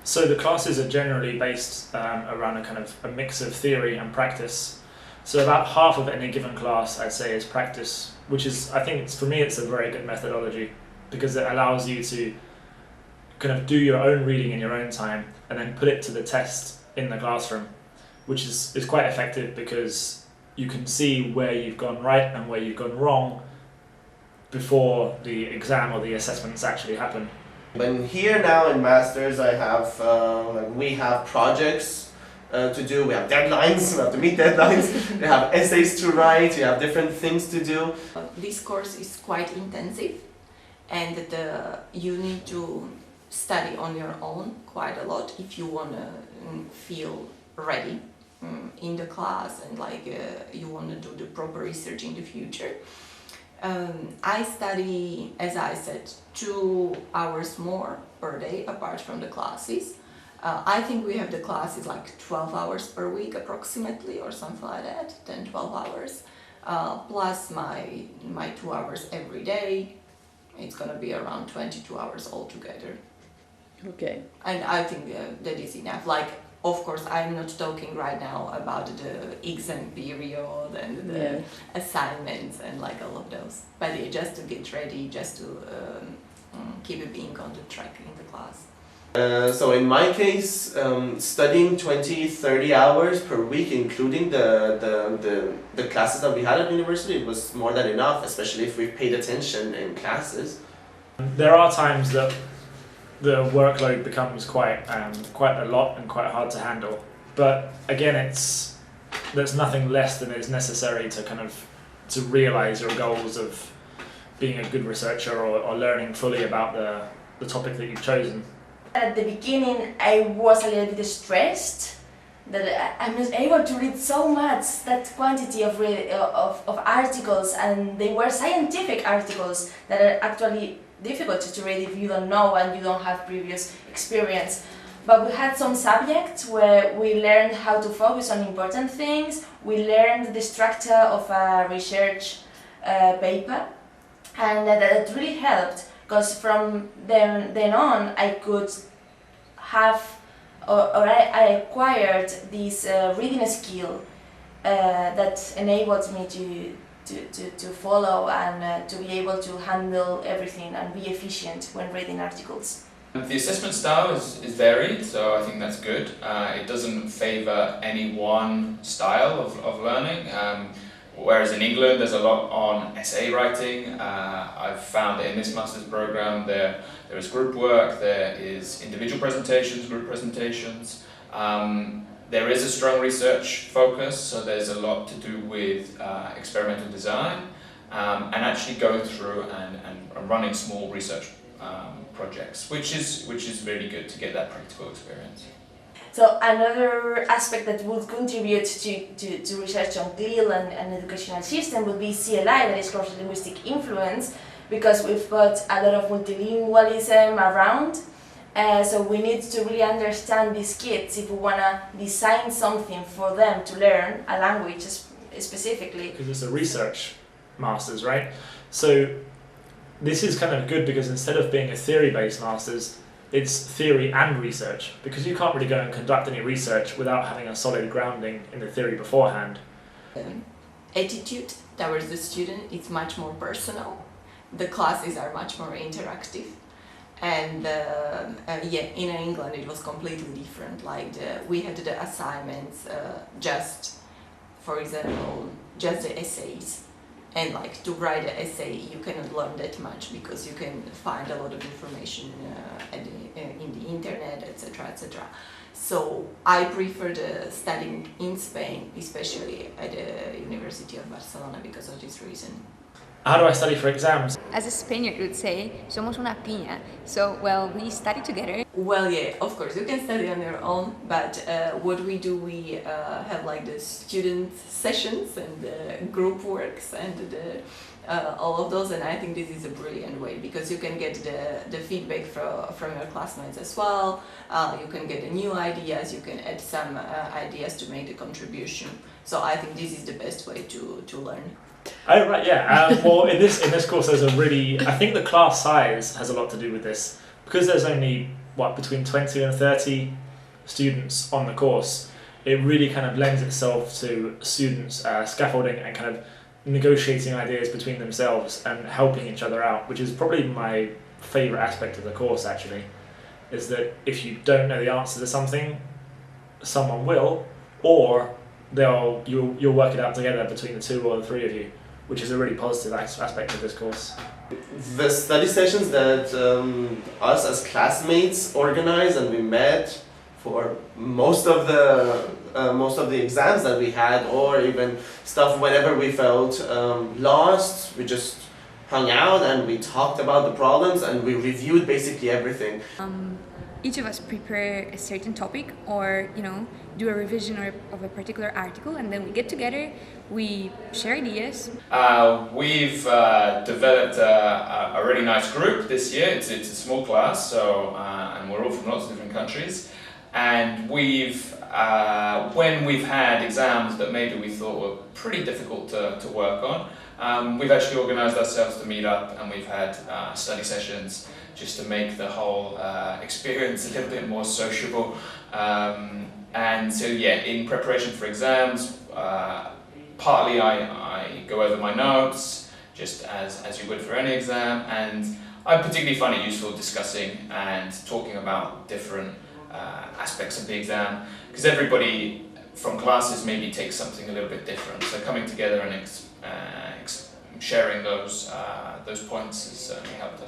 So the classes are generally based around a kind of a mix of theory and practice. So about half of any given class, I'd say, is practice, which is, I think, for me, it's a very good methodology because it allows you to kind of do your own reading in your own time and then put it to the test in the classroom, which is quite effective because you can see where you've gone right and where you've gone wrong before the exam or the assessments actually happen. When here now in Masters, I have we have projects to do. We have deadlines. We have to meet deadlines. We have essays to write. We have different things to do. This course is quite intensive, and you need to study on your own quite a lot if you want to feel ready in the class and you want to do the proper research in the future. I study, as I said, 2 hours more per day apart from the classes. I think we have the classes like 12 hours per week approximately or something like that, 10, 12 hours, plus my 2 hours every day. It's gonna be around 22 hours altogether. Okay. And I think that is enough. Of course, I'm not talking right now about the exam period and the assignments and all of those. But just to get ready, just to keep being on the track in the class. So in my case, studying 20, 30 hours per week, including the classes that we had at university, was more than enough, especially if we paid attention in classes. There are times that the workload becomes quite a lot and quite hard to handle. But again, there's nothing less than is necessary to realise your goals of being a good researcher or learning fully about the topic that you've chosen. At the beginning, I was a little bit stressed that I'm not able to read so much, that quantity of articles, and they were scientific articles that are actually difficult to read if you don't know and you don't have previous experience. But we had some subjects where we learned how to focus on important things. We learned the structure of a research paper, and that really helped because from then on I could have I acquired this reading skill that enabled me to follow and to be able to handle everything and be efficient when reading articles. The assessment style is varied, so I think that's good. It doesn't favour any one style of learning. Whereas in England there's a lot on essay writing. I've found that in this master's programme there is group work, there is individual presentations, group presentations. There is a strong research focus, so there's a lot to do with experimental design and actually going through and running small research projects, which is really good to get that practical experience. So another aspect that would contribute to research on GLIL and educational system would be CLI, that is cross-linguistic influence, because we've got a lot of multilingualism around. So we need to really understand these kids if we want to design something for them to learn a language specifically. Because it's a research master's, right? So this is kind of good because instead of being a theory-based master's, it's theory and research, because you can't really go and conduct any research without having a solid grounding in the theory beforehand. Attitude towards the student is much more personal. The classes are much more interactive. And in England it was completely different. We had the assignments, for example, just the essays. And to write an essay, you cannot learn that much because you can find a lot of information in the internet, etc., etc. So I preferred studying in Spain, especially at the University of Barcelona, because of this reason. How do I study for exams? As a Spaniard would say, somos una piña. So, well, we study together. Well, yeah, of course, you can study on your own, but what we do, we have the student sessions and the group works and all of those, and I think this is a brilliant way because you can get the feedback from your classmates as well. You can get new ideas, you can add some ideas to make the contribution. So I think this is the best way to learn. Oh right, yeah. Well, in this course, I think the class size has a lot to do with this, because there's only between 20 and 30 students on the course, it really kind of lends itself to students scaffolding and kind of negotiating ideas between themselves and helping each other out, which is probably my favourite aspect of the course actually, is that if you don't know the answer to something, someone will, or you'll work it out together between the two or the three of you, which is a really positive aspect of this course. The study sessions that us as classmates organized, and we met for most of the exams that we had, or even stuff whenever we felt lost, we just hung out and we talked about the problems and we reviewed basically everything. Each of us prepare a certain topic, or do a revision of a particular article, and then we get together, we share ideas. We've developed a really nice group this year. It's a small class, so and we're all from lots of different countries. And when we've had exams that maybe we thought were pretty difficult to work on, we've actually organised ourselves to meet up, and we've had study sessions just to make the whole experience a little bit more sociable. And so yeah, in preparation for exams, partly I go over my notes, just as you would for any exam, and I particularly find it useful discussing and talking about different aspects of the exam, because everybody from classes maybe takes something a little bit different, so coming together and sharing those points has certainly helped us.